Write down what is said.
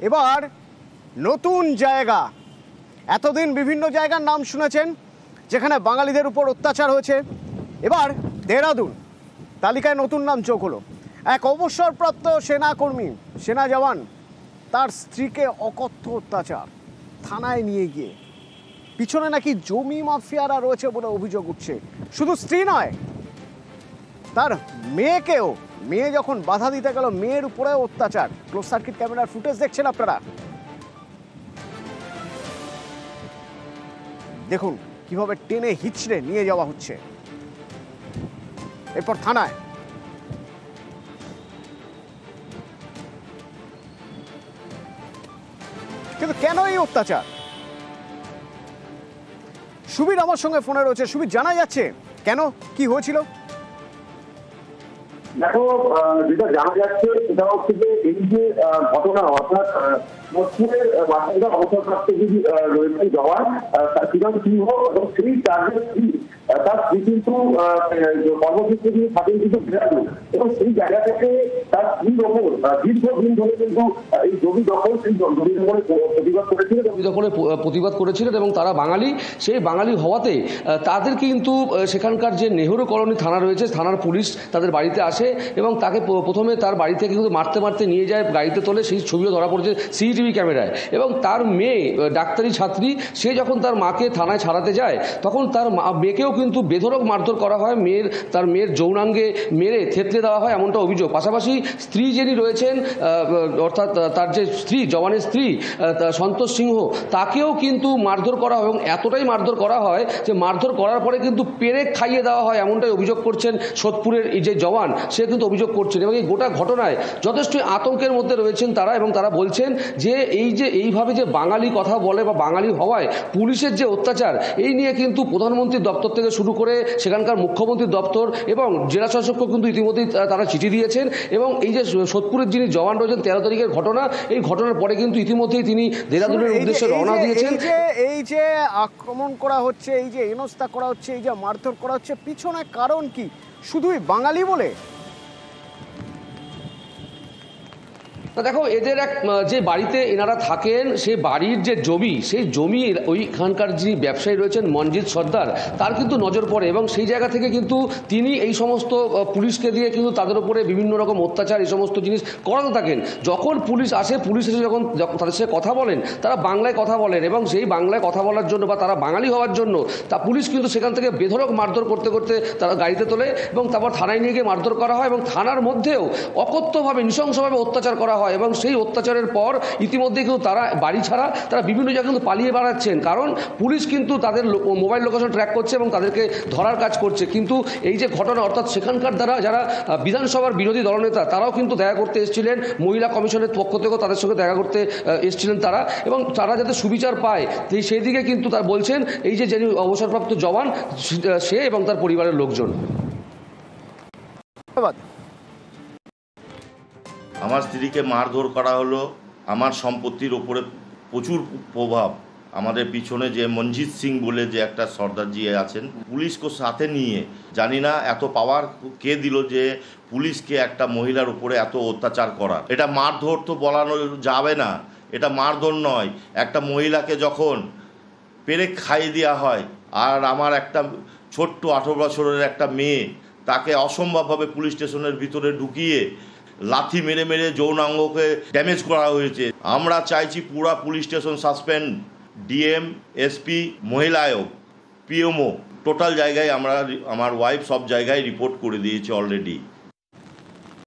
এবার নতুন জায়গা। এতদিন বিভিন্ন জায়গার নাম শুনেছেন যেখানে বাঙালিদের উপর অত্যাচার হয়েছে। এবার দেহরাদুন তালিকায় নতুন নাম যোগ হলো। এক অবসরপ্রাপ্ত সেনাকর্মী, সেনা জওয়ান, তার স্ত্রীকে অকথ্য অত্যাচার, থানায় নিয়ে গিয়ে। পিছনে নাকি জমি মাফিয়ারা রয়েছে বলে অভিযোগ উঠছে। শুধু স্ত্রী নয়, তার মেয়েকেও, মেয়ে যখন বাধা দিতে গেল মেয়ের উপরে অত্যাচার। ক্লোজ সার্কিট ক্যামেরার ফুটেজ দেখছেন আপনারা, দেখুন কিভাবে টেনে হিচড়ে নিয়ে যাওয়া হচ্ছে। এরপর থানায়। কিন্তু কেন এই অত্যাচার? সুবীর আমার সঙ্গে ফোনে রয়েছে। সুবীর, জানা যাচ্ছে কেন, কি হয়েছিল? দেখো, যেটা জানা যাচ্ছে সেটা হচ্ছে যে এই যে ঘটনা, অর্থাৎ মোটপুরের বাসিন্দা অবসরপ্রাপ্ত যিনি রয়েছেন জওয়ান শ্রীকান্ত সিংহ এবং সেই চার্জের স্ত্রী, তার স্ত্রী কিন্তু কর্মক্ষেত্রে তিনি থাকেন কিন্তু দেহরাদুন, এবং সেই জায়গা থেকে তার স্ত্রীর ওপর দীর্ঘদিন ধরে কিন্তু এই জমি দখল, সেই জমি দখলে প্রতিবাদ করেছিলেন এবং তারা বাঙালি। সেই বাঙালি হওয়াতে তাদের কিন্তু সেখানকার যে নেহরু কলোনি থানা রয়েছে, থানার পুলিশ তাদের বাড়িতে আসে এবং তাকে প্রথমে তার বাড়ি থেকে কিন্তু মারতে মারতে নিয়ে যায়, গাড়িতে তোলে। সেই ছবিও ধরা পড়েছে সিসিটিভি ক্যামেরায়। এবং তার মেয়ে ডাক্তারি ছাত্রী, সে যখন তার মাকে থানায় ছাড়াতে যায় তখন তার মেয়েকেও কিন্তু বেধড়ক মারধর করা হয়, তার মেয়ের যৌনাঙ্গে মেরে থেতলে দেওয়া হয়, এমনটা অভিযোগ। পাশাপাশি স্ত্রী যিনি রয়েছেন, অর্থাৎ তার যে স্ত্রী, জওয়ানের স্ত্রী সন্তোষ সিংহ, তাকেও কিন্তু মারধর করা হয় এবং এতটাই মারধর করা হয় যে মারধর করার পরে কিন্তু পেরেক খাইয়ে দেওয়া হয়, এমনটাই অভিযোগ করছেন সোদপুরের এই যে জওয়ান, সে কিন্তু অভিযোগ করছেন। এবং এই গোটা ঘটনায় যথেষ্ট আতঙ্কের মধ্যে রয়েছেন তারা, এবং তারা বলছেন যে এইভাবে যে বাঙালি কথা বলে বা বাঙালি হওয়ায় পুলিশের যে অত্যাচার, এই নিয়ে কিন্তু প্রধানমন্ত্রীর দপ্তর থেকে শুরু করে সেখানকার মুখ্যমন্ত্রীর দপ্তর এবং জেলা শাসককে কিন্তু ইতিমধ্যেই তারা চিঠি দিয়েছেন। এবং এই যে সোদপুরের যিনি জওয়ান রয়েছেন, 13 তারিখের ঘটনা, এই ঘটনার পরে কিন্তু ইতিমধ্যেই তিনি দেহরাদুনের উদ্দেশ্যে রওনা দিয়েছেন। এই যে আক্রমণ করা হচ্ছে, এই যে হেনস্থা করা হচ্ছে, এই যে মারধর করা হচ্ছে, পিছনে কারণ কি? শুধুই বাঙালি বলে? দেখো, এদের যে বাড়িতে এনারা থাকেন, সেই বাড়ির যে জমি, সেই জমি ওইখানকার যিনি ব্যবসায়ী রয়েছেন মনজিৎ সর্দার, তার কিন্তু নজর পড়ে এবং সেই জায়গা থেকে কিন্তু তিনি এই সমস্ত পুলিশকে দিয়ে কিন্তু তাদের উপরে বিভিন্ন রকম অত্যাচার, এই সমস্ত জিনিস করাতে থাকেন। যখন পুলিশ আসে, পুলিশ এসে যখন তাদের সাথে কথা বলেন, তারা বাংলায় কথা বলেন এবং সেই বাংলায় কথা বলার জন্য বা তারা বাঙালি হওয়ার জন্য তা পুলিশ কিন্তু সেখান থেকে বেধড়ক মারধর করতে করতে তারা গাড়িতে তোলে এবং তারপর থানায় নিয়ে গিয়ে মারধর করা হয় এবং থানার মধ্যেও অকথ্যভাবে নৃশংসভাবে অত্যাচার করা হয়। এবং সেই অত্যাচারের পর ইতিমধ্যে কিন্তু তারা বাড়ি ছাড়া, তারা বিভিন্ন জায়গায় কিন্তু পালিয়ে বেড়াচ্ছেন, কারণ পুলিশ কিন্তু তাদের মোবাইল লোকেশন ট্র্যাক করছে এবং তাদেরকে ধরার কাজ করছে। কিন্তু এই যে ঘটনা, অর্থাৎ সেখানকার দ্বারা যারা বিধানসভার বিরোধী দলনেতা, তারাও কিন্তু দেখা করতে এসেছিলেন, মহিলা কমিশনের পক্ষ থেকেও তাদের সঙ্গে দেখা করতে এসেছিলেন তারা, এবং তারা যাতে সুবিচার পায় সেই দিকে কিন্তু তারা বলছেন এই যে যিনি অবসরপ্রাপ্ত জওয়ান, সে এবং তার পরিবারের লোকজন। ধন্যবাদ। আমার স্ত্রীকে মারধর করা হলো, আমার সম্পত্তির ওপরে প্রচুর প্রভাব। আমাদের পিছনে যে মনজিৎ সিং বলে যে একটা সর্দারজি আছেন, পুলিশকে সাথে নিয়ে, জানি না এত পাওয়ার কে দিল যে পুলিশকে একটা মহিলার উপরে এত অত্যাচার করা। এটা মারধর তো বলানো যাবে না, এটা মারধর নয়। একটা মহিলাকে যখন পেরেক খাইয়ে দেওয়া হয়, আর আমার একটা ছোট্ট 18 বছরের একটা মেয়ে, তাকে অসম্ভবভাবে পুলিশ স্টেশনের ভিতরে ঢুকিয়ে লাথি মেরে মেরে যৌনাঙ্গকে ড্যামেজ করা হয়েছে। আমরা চাইছি পুরা police station suspend, DM, SP, মহিলা আয়োগ, পিএমও, টোটাল জায়গায় আমরা, আমার ওয়াইফ সব জায়গায় রিপোর্ট করে দিয়েছে অলরেডি।